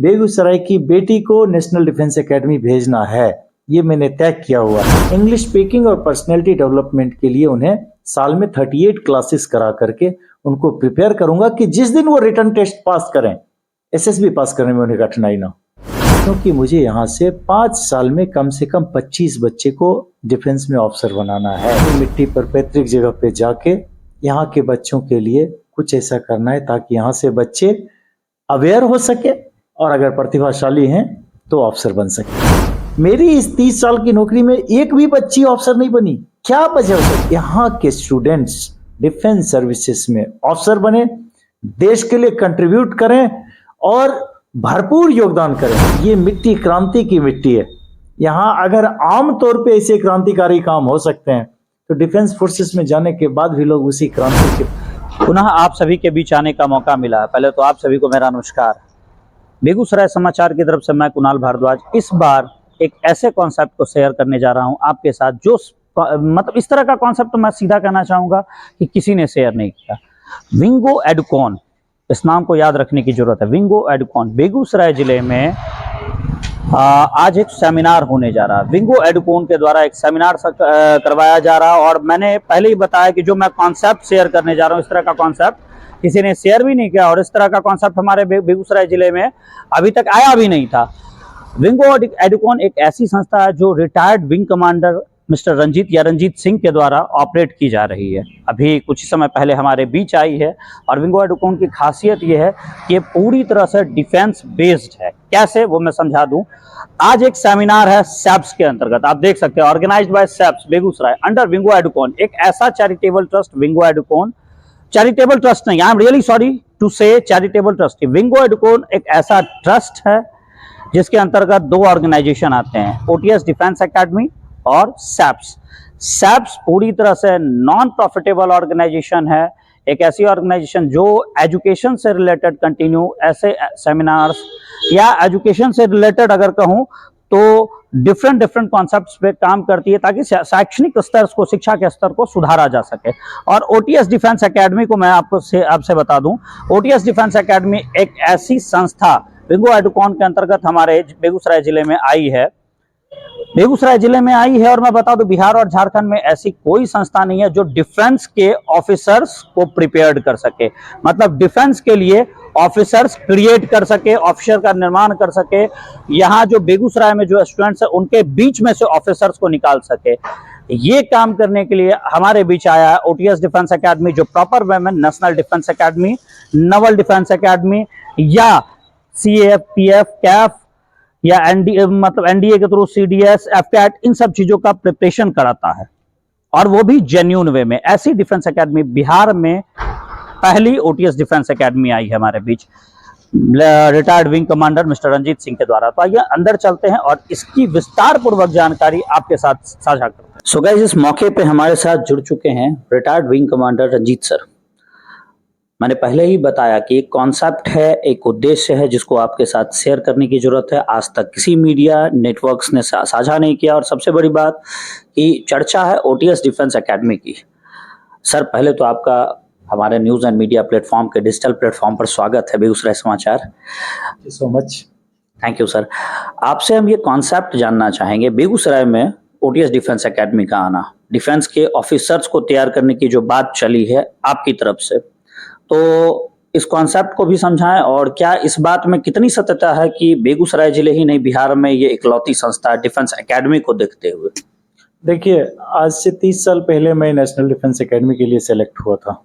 बेगूसराय की बेटी को नेशनल डिफेंस एकेडमी भेजना है, ये मैंने तय किया हुआ है। इंग्लिश स्पीकिंग और पर्सनैलिटी डेवलपमेंट के लिए उन्हें साल में 38 क्लासेस करा करके उनको प्रिपेयर करूंगा कि जिस दिन वो रिटर्न टेस्ट पास करें, एसएसबी पास करने में उन्हें कठिनाई ना हो। क्योंकि मुझे यहाँ से 5 साल में कम से कम 25 बच्चे को डिफेंस में ऑफिसर बनाना है। मिट्टी पर पैतृक जगह पे जाके यहाँ के बच्चों के लिए कुछ ऐसा करना है ताकि यहाँ से बच्चे अवेयर हो सके और अगर प्रतिभाशाली हैं तो ऑफिसर बन सके। मेरी इस 30 साल की नौकरी में एक भी बच्ची ऑफिसर नहीं बनी। क्या वजह है? यहाँ के स्टूडेंट्स डिफेंस सर्विसेज में ऑफिसर बने, देश के लिए कंट्रीब्यूट करें और भरपूर योगदान करें। ये मिट्टी क्रांति की मिट्टी है। यहाँ अगर आम तौर पे ऐसे क्रांतिकारी काम हो सकते हैं तो डिफेंस फोर्सेस में जाने के बाद भी लोग उसी क्रांति के पुनः आप सभी के बीच आने का मौका मिला। पहले तो आप सभी को मेरा नमस्कार। बेगूसराय समाचार की तरफ से मैं कुणाल भारद्वाज इस बार एक ऐसे कॉन्सेप्ट को शेयर करने जा रहा हूं आपके साथ जो मतलब इस तरह का कॉन्सेप्ट तो मैं सीधा कहना चाहूँगा कि किसी ने शेयर नहीं किया। विंगो एडुकॉन, इस नाम को याद रखने की जरूरत है। विंगो एडुकॉन बेगूसराय जिले में आज एक सेमिनार होने जा रहा है। विंगो एडुकॉन के द्वारा एक सेमिनार करवाया जा रहा है और मैंने पहले ही बताया कि जो मैं कॉन्सेप्ट शेयर करने जा रहा हूँ, इस तरह का कॉन्सेप्ट किसी ने शेयर भी नहीं किया और इस तरह का कॉन्सेप्ट हमारे बेगूसराय जिले में अभी तक आया भी नहीं था। विंगो एडुकॉन एक ऐसी संस्था है जो retired wing commander mister Ranjit Singh के द्वारा ऑपरेट की जा रही है। अभी कुछ ही समय पहले हमारे बीच आई है और विंगो एडुकॉन की खासियत यह है कि ये पूरी तरह से डिफेंस बेस्ड है। कैसे, वो मैं समझा दूं। आज एक सेमिनार है सैप्स के अंतर्गत, आप देख सकते हैं, ऑर्गेनाइज्ड बाय सैप्स बेगूसराय अंडर विंगो एडुकॉन। एक ऐसा charitable trust Wingo Educon, charitable trust नहीं, I am really sorry to say charitable trust. Wingo Educon एक ऐसा ट्रस्ट है जिसके अंतर्गत 2 ऑर्गेनाइजेशन आते हैं, ओटीएस डिफेंस एकेडमी और सैप्स। सैप्स पूरी तरह से नॉन प्रॉफिटेबल ऑर्गेनाइजेशन है, एक ऐसी ऑर्गेनाइजेशन जो एजुकेशन से रिलेटेड कंटिन्यू ऐसे सेमिनार्स या एजुकेशन से रिलेटेड अगर कहूं तो डिफरेंट कॉन्सेप्ट्स पे काम करती है ताकि शैक्षणिक स्तर को, शिक्षा के स्तर को सुधारा जा सके। और ओटीएस डिफेंस एकेडमी को मैं आपसे बता दूं, ओटीएस डिफेंस एकेडमी एक ऐसी संस्था विंगो एडुकॉन के अंतर्गत हमारे बेगूसराय जिले में आई है। और मैं बता दूं, बिहार और झारखंड में ऐसी कोई संस्था नहीं है जो डिफेंस के ऑफिसर्स को प्रिपेयर्ड कर सके, मतलब डिफेंस के लिए ऑफिसर्स क्रिएट कर सके, ऑफिसर का निर्माण कर सके। यहाँ जो बेगूसराय में जो स्टूडेंट्स है उनके बीच में से ऑफिसर्स को निकाल सके। ये काम करने के लिए हमारे बीच आया है ओटीएस डिफेंस एकेडमी, जो प्रॉपर वे में national defence academy, Naval defence academy या सीएफपीएफ, कैफ या एनडीए के थ्रू सीडीएस, एफकैट, इन सब चीजों का प्रिपरेशन कराता है और वो भी जेन्युइन वे में। ऐसी डिफेंस एकेडमी बिहार में पहली ओटीएस डिफेंस एकेडमी आई है हमारे बीच retired wing commander mister Ranjit Singh के द्वारा। तो आइए अंदर चलते हैं और इसकी विस्तार पूर्वक जानकारी आपके साथ साझा करते हैं। सो गाइस, इस मौके पे हमारे साथ जुड़ चुके हैं retired wing commander Ranjit sir. मैंने पहले ही बताया कि एक कॉन्सेप्ट है, एक उद्देश्य है जिसको आपके साथ शेयर करने की जरूरत है। आज तक किसी मीडिया नेटवर्क्स ने साझा नहीं किया और सबसे बड़ी बात कि चर्चा है ओटीएस डिफेंस एकेडमी की। सर, पहले तो आपका हमारे न्यूज़ एंड मीडिया प्लेटफॉर्म के डिजिटल प्लेटफॉर्म पर स्वागत है, बेगूसराय समाचार। Thank you so much. Thank you sir. आपसे हम ये कॉन्सेप्ट जानना चाहेंगे, बेगूसराय में ओटीएस डिफेंस एकेडमी का आना, डिफेंस के ऑफिसर्स को तैयार करने की जो बात चली है आपकी तरफ से, तो इस कॉन्सेप्ट को भी समझाएं और क्या इस बात में कितनी सत्यता है कि बेगूसराय जिले ही नहीं बिहार में ये इकलौती संस्था है डिफेंस एकेडमी को देखते हुए। देखिए, आज से 30 साल पहले मैं नेशनल डिफेंस एकेडमी के लिए सेलेक्ट हुआ था।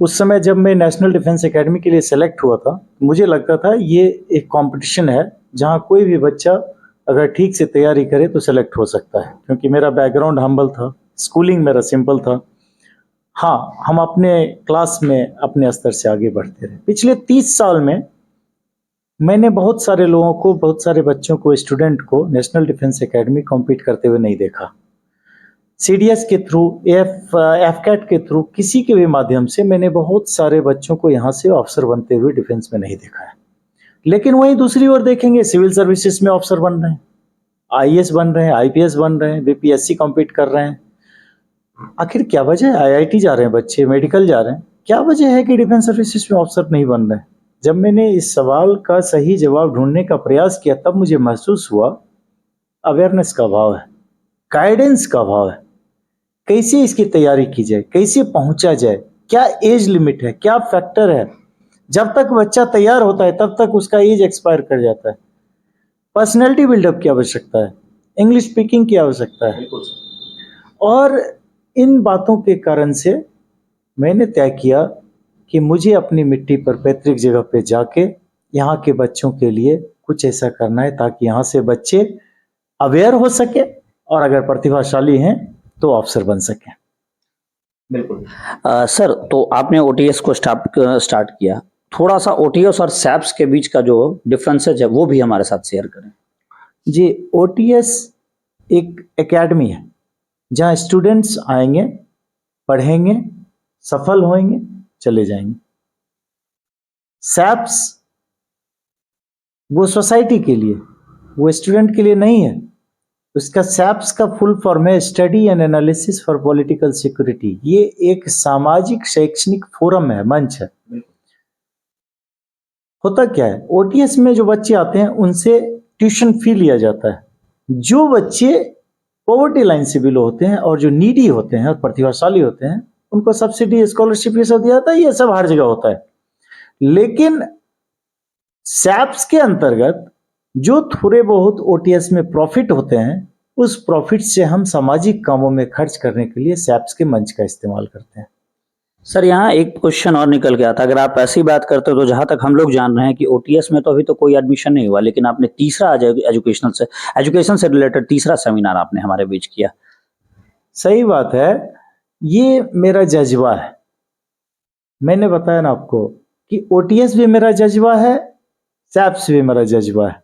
उस समय जब मैं नेशनल डिफेंस एकेडमी के लिए सेलेक्ट हुआ था, मुझे लगता था ये एक कंपटीशन है जहां कोई भी बच्चा अगर ठीक से तैयारी करे तो सेलेक्ट हो सकता है, क्योंकि मेरा बैकग्राउंड हम्बल था, स्कूलिंग मेरा सिंपल था। हाँ, हम अपने क्लास में अपने स्तर से आगे बढ़ते रहे। पिछले 30 साल में मैंने बहुत सारे लोगों को, बहुत सारे बच्चों को, स्टूडेंट को नेशनल डिफेंस एकेडमी कॉम्पीट करते हुए नहीं देखा। सीडीएस के थ्रू, एफकैट के थ्रू, किसी के भी माध्यम से मैंने बहुत सारे बच्चों को यहाँ से ऑफिसर बनते हुए डिफेंस में नहीं देखा है। लेकिन वहीं दूसरी ओर देखेंगे, सिविल सर्विसेज में ऑफिसर बन रहे हैं, आईएएस बन रहे हैं, आईपीएस बन रहे हैं, बीपीएससी कॉम्पीट कर रहे हैं। आखिर क्या वजह है? आईआईटी जा रहे हैं बच्चे, मेडिकल जा रहे हैं, क्या वजह है कि डिफेंस सर्विसेज में ऑफिसर नहीं बन रहे हैं? जब मैंने इस सवाल का सही जवाब ढूंढने का प्रयास किया तब मुझे महसूस हुआ अवेयरनेस का अभाव है, गाइडेंस का अभाव है। कैसे इसकी तैयारी की जाए, कैसे पहुंचा जाए, क्या एज लिमिट है, क्या फैक्टर है। जब तक बच्चा तैयार होता है तब तक उसका एज एक्सपायर कर जाता है। पर्सनैलिटी बिल्डअप की आवश्यकता है, इंग्लिश स्पीकिंग की आवश्यकता है। और इन बातों के कारण से मैंने तय किया कि मुझे अपनी मिट्टी पर पैतृक जगह पे जाके यहाँ के बच्चों के लिए कुछ ऐसा करना है ताकि यहाँ से बच्चे अवेयर हो सके और अगर प्रतिभाशाली हैं तो अफसर बन सके। बिल्कुल। सर, तो आपने ओटीएस को स्टार्ट किया, थोड़ा सा ओटीएस और सैप्स के बीच का जो डिफरेंसेज है वो भी हमारे साथ शेयर करें। जी, ओटीएस एक एकेडमी है जहाँ स्टूडेंट्स आएंगे, पढ़ेंगे, सफल होंगे, चले जाएंगे। सैप्स वो सोसाइटी के लिए, वो स्टूडेंट के लिए नहीं है। उसका सैप्स का फुल फॉर्म है study and analysis for political security. ये एक सामाजिक शैक्षणिक फोरम है, मंच है। होता क्या है, ओटीएस में जो बच्चे आते हैं उनसे ट्यूशन फी लिया जाता है। जो बच्चे पॉवर्टी लाइन से बिलो होते हैं और जो नीडी होते हैं और प्रतिभाशाली होते हैं उनको सब्सिडी, स्कॉलरशिप ये सब दिया जाता है। ये सब हर जगह होता है। लेकिन सैप्स के अंतर्गत जो थोड़े बहुत ओटीएस में प्रॉफिट होते हैं उस प्रॉफिट से हम सामाजिक कामों में खर्च करने के लिए सैप्स के मंच का इस्तेमाल करते हैं। सर, यहाँ एक क्वेश्चन और निकल गया था। अगर आप ऐसी बात करते हो तो जहां तक हम लोग जान रहे हैं कि ओटीएस में तो अभी तो कोई एडमिशन नहीं हुआ, लेकिन आपने तीसरा एजुकेशन से रिलेटेड तीसरा सेमिनार आपने हमारे बीच किया। सही बात है, ये मेरा जज्बा है। मैंने बताया ना आपको कि ओटीएस भी मेरा जज्बा है, सैप्स भी मेरा जज्बा है।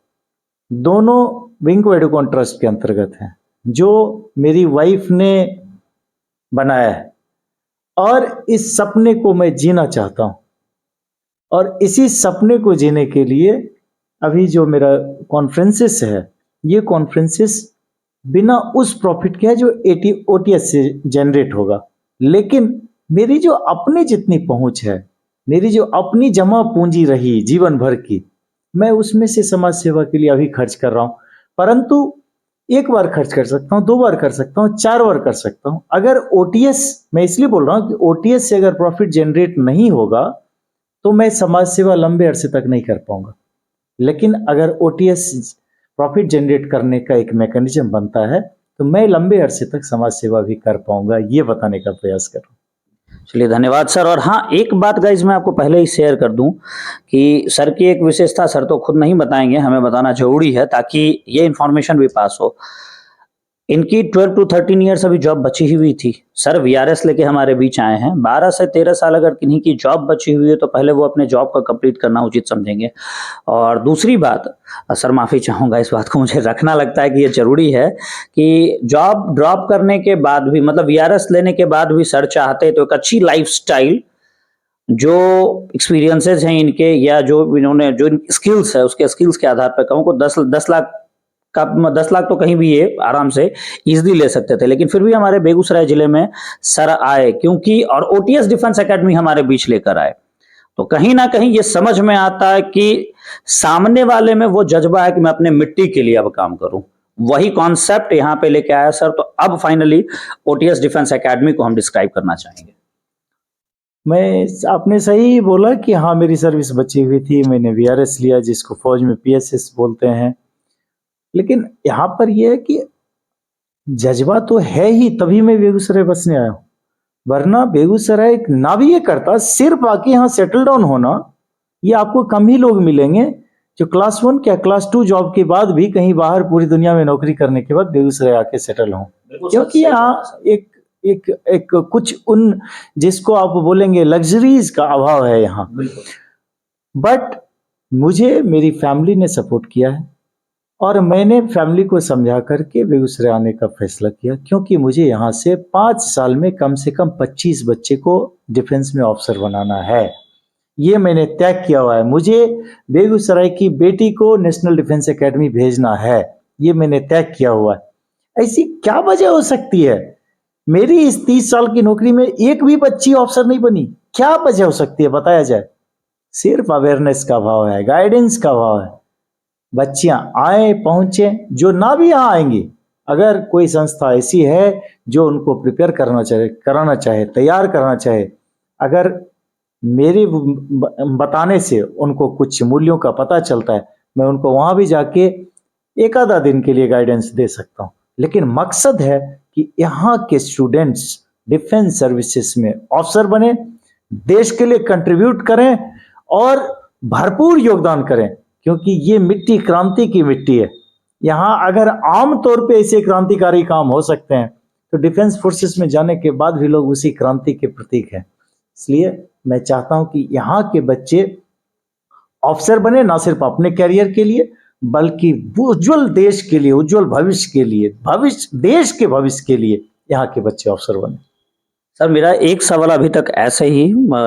दोनों विंको एडुकॉन ट्रस्ट के अंतर्गत हैं जो मेरी वाइफ ने बनाया है और इस सपने को मैं जीना चाहता हूं। और इसी सपने को जीने के लिए अभी जो मेरा कॉन्फ्रेंसेस है, ये कॉन्फ्रेंसेस बिना उस प्रॉफिट के है जो ओटीएस से जनरेट होगा। लेकिन मेरी जो अपनी जितनी पहुंच है, मेरी जो अपनी जमा पूंजी रही जीवन भर की, मैं उसमें से समाज सेवा के लिए अभी खर्च कर रहा हूं। परंतु एक बार खर्च कर सकता हूं, 2 बार कर सकता हूं, 4 बार कर सकता हूं। अगर ओटीएस, मैं इसलिए बोल रहा हूं कि ओटीएस से अगर प्रॉफिट जनरेट नहीं होगा तो मैं समाज सेवा लंबे अरसे तक नहीं कर पाऊंगा। लेकिन अगर ओटीएस प्रॉफिट जनरेट करने का एक मैकेनिज्म बनता है तो मैं लंबे अरसे तक समाज सेवा भी कर पाऊंगा, ये बताने का प्रयास कर रहा हूं। चलिए, धन्यवाद सर। और हाँ, एक बात गाइज मैं आपको पहले ही शेयर कर दूं कि सर की एक विशेषता सर तो खुद नहीं बताएंगे, हमें बताना जरूरी है ताकि ये इन्फॉर्मेशन भी पास हो। इनकी 12 to 13 ईयर्स अभी जॉब बची हुई थी। सर वीआरएस लेके हमारे बीच आए हैं। 12 से 13 साल अगर किन्हीं की जॉब बची हुई है तो पहले वो अपने जॉब का कंप्लीट करना उचित समझेंगे। और दूसरी बात, सर माफ़ी चाहूँगा, इस बात को मुझे रखना लगता है कि ये ज़रूरी है कि जॉब ड्रॉप करने के बाद भी, मतलब वीआरएस लेने के बाद भी सर चाहते तो एक अच्छी लाइफस्टाइल, जो एक्सपीरियंसेस हैं इनके या जो इन्होंने जो स्किल्स है उसके स्किल्स के आधार पर कहूँ को 10 लाख का 10 लाख तो कहीं भी ये आराम से इजीली ले सकते थे। लेकिन फिर भी हमारे बेगूसराय जिले में सर आए क्योंकि, और ओटीएस डिफेंस एकेडमी हमारे बीच लेकर आए, तो कहीं ना कहीं ये समझ में आता है कि सामने वाले में वो जज्बा है कि मैं अपने मिट्टी के लिए अब काम करूं। वही कॉन्सेप्ट यहाँ पे लेके आया सर। तो अब फाइनली ओटीएस डिफेंस एकेडमी को हम डिस्क्राइब करना चाहेंगे। आपने सही बोला कि हाँ, मेरी सर्विस बची हुई थी, मैंने वीआरएस लिया जिसको फौज में पीएसएस बोलते हैं। लेकिन यहाँ पर यह है कि जज्बा तो है ही, तभी मैं बेगूसराय बसने आया हूँ। वरना बेगूसराय ना भी ये करता, सिर्फ आके यहाँ सेटल डाउन होना, ये आपको कम ही लोग मिलेंगे जो क्लास 1 क्या क्लास 2 जॉब के बाद भी कहीं बाहर पूरी दुनिया में नौकरी करने के बाद बेगूसराय आके सेटल हों। क्योंकि यहाँ एक कुछ उन जिसको आप बोलेंगे लग्जरीज का अभाव है यहाँ। बट मुझे मेरी फैमिली ने सपोर्ट किया है और मैंने फैमिली को समझा करके बेगूसराय आने का फैसला किया, क्योंकि मुझे यहाँ से 5 साल में कम से कम 25 बच्चे को डिफेंस में ऑफिसर बनाना है। ये मैंने तय किया हुआ है। मुझे बेगूसराय की बेटी को नेशनल डिफेंस एकेडमी भेजना है, ये मैंने तय किया हुआ है। ऐसी क्या वजह हो सकती है? मेरी इस 30 साल की नौकरी में एक भी बच्ची ऑफिसर नहीं बनी, क्या वजह हो सकती है बताया जाए? सिर्फ अवेयरनेस का भाव है, गाइडेंस का भाव है। बच्चियां आए, पहुंचे, जो ना भी यहाँ आएंगी, अगर कोई संस्था ऐसी है जो उनको प्रिपेयर कराना चाहे, तैयार करना चाहे, अगर मेरे बताने से उनको कुछ मूल्यों का पता चलता है, मैं उनको वहां भी जाके एक आधा दिन के लिए गाइडेंस दे सकता हूँ। लेकिन मकसद है कि यहाँ के स्टूडेंट्स डिफेंस सर्विसेज में ऑफिसर बने, देश के लिए कंट्रीब्यूट करें और भरपूर योगदान करें, क्योंकि ये मिट्टी क्रांति की मिट्टी है। यहाँ अगर आम तौर पे ऐसे क्रांतिकारी काम हो सकते हैं तो डिफेंस फोर्सेस में जाने के बाद भी लोग उसी क्रांति के प्रतीक हैं। इसलिए मैं चाहता हूं कि यहाँ के बच्चे ऑफिसर बने, ना सिर्फ अपने कैरियर के लिए बल्कि उज्जवल देश के लिए, उज्जवल भविष्य के लिए, देश के भविष्य के लिए यहाँ के बच्चे ऑफिसर बने। सर मेरा एक सवाल अभी तक ऐसे ही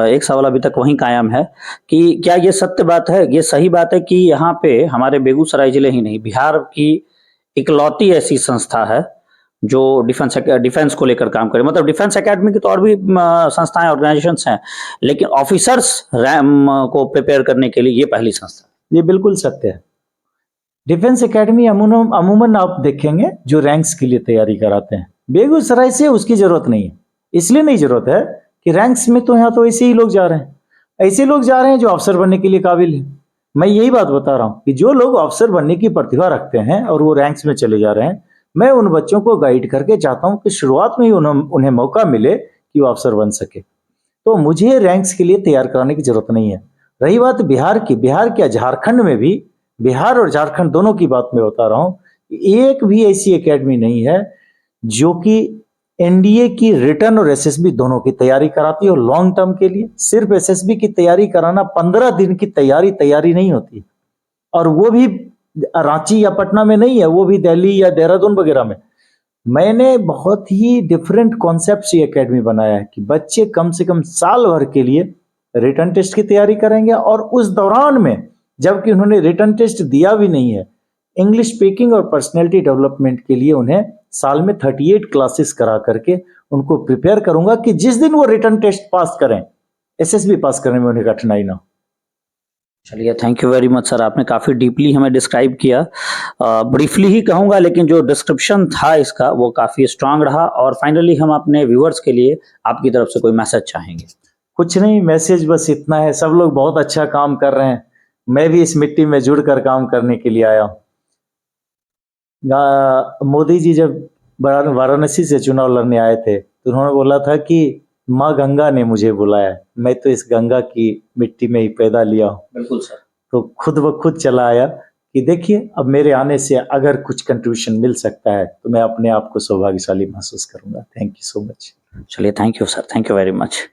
एक सवाल अभी तक वहीं कायम है कि क्या ये सत्य बात है, ये सही बात है कि यहाँ पे हमारे बेगूसराय जिले ही नहीं, बिहार की इकलौती ऐसी संस्था है जो डिफेंस को लेकर काम करे? मतलब डिफेंस एकेडमी की तो और भी संस्थाएं, ऑर्गेनाइजेशंस हैं, लेकिन ऑफिसर्स को प्रिपेयर करने के लिए ये पहली संस्था। ये बिल्कुल सत्य है। डिफेंस एकेडमी अमूमन आप देखेंगे जो रैंक्स के लिए तैयारी कराते हैं, बेगूसराय से उसकी जरूरत नहीं है। इसलिए नहीं जरूरत है कि रैंक्स में तो यहाँ तो ऐसे ही लोग जा रहे हैं, ऐसे लोग जा रहे हैं जो अफसर बनने के लिए काबिल है। मैं यही बात बता रहा हूँ कि जो लोग अफसर बनने की प्रतिभा रखते हैं और वो रैंक्स में चले जा रहे हैं, मैं उन बच्चों को गाइड करके चाहता हूँ कि शुरुआत में ही उन्हें मौका मिले कि वो अफसर बन सके। तो मुझे रैंक्स के लिए तैयार कराने की जरूरत नहीं है। रही बात बिहार की, बिहार क्या झारखंड में भी, बिहार और झारखंड दोनों की बात मैं बता रहा हूँ, एक भी ऐसी एकेडमी नहीं है जो कि एनडीए की रिटर्न और एसएसबी दोनों की तैयारी कराती है। और लॉन्ग टर्म के लिए सिर्फ एसएसबी की तैयारी कराना 15 दिन की तैयारी नहीं होती, और वो भी रांची या पटना में नहीं है, वो भी दिल्ली या देहरादून वगैरह में। मैंने बहुत ही डिफरेंट कॉन्सेप्ट से एकेडमी बनाया है कि बच्चे कम से कम साल भर के लिए रिटर्न टेस्ट की तैयारी करेंगे, और उस दौरान में जबकि उन्होंने रिटर्न टेस्ट दिया भी नहीं है, इंग्लिश स्पीकिंग और पर्सनैलिटी डेवलपमेंट के लिए उन्हें साल में 38 क्लासेस करा करके उनको प्रिपेयर करूंगा कि जिस दिन वो रिटर्न टेस्ट पास करें, एसएसबी पास करने में उन्हें कठिनाई ना हो। चलिए, thank you very much sir, आपने काफ़ी डीपली हमें डिस्क्राइब किया। ब्रीफली ही कहूँगा, लेकिन जो डिस्क्रिप्शन था इसका वो काफ़ी स्ट्रांग रहा। और फाइनली हम अपने व्यूअर्स के लिए आपकी तरफ से कोई मैसेज चाहेंगे? कुछ नहीं, मैसेज बस इतना है, सब लोग बहुत अच्छा काम कर रहे हैं, मैं भी इस मिट्टी में जुड़कर काम करने के लिए आया हूँ। मोदी जी जब वाराणसी से चुनाव लड़ने आए थे तो उन्होंने बोला था कि माँ गंगा ने मुझे बुलाया, मैं तो इस गंगा की मिट्टी में ही पैदा लिया हूँ। बिल्कुल सर। तो खुद ब खुद चला आया कि देखिए अब मेरे आने से अगर कुछ कंट्रीब्यूशन मिल सकता है तो मैं अपने आप को सौभाग्यशाली महसूस करूंगा। Thank you so much. चलिए, thank you sir, thank you very much.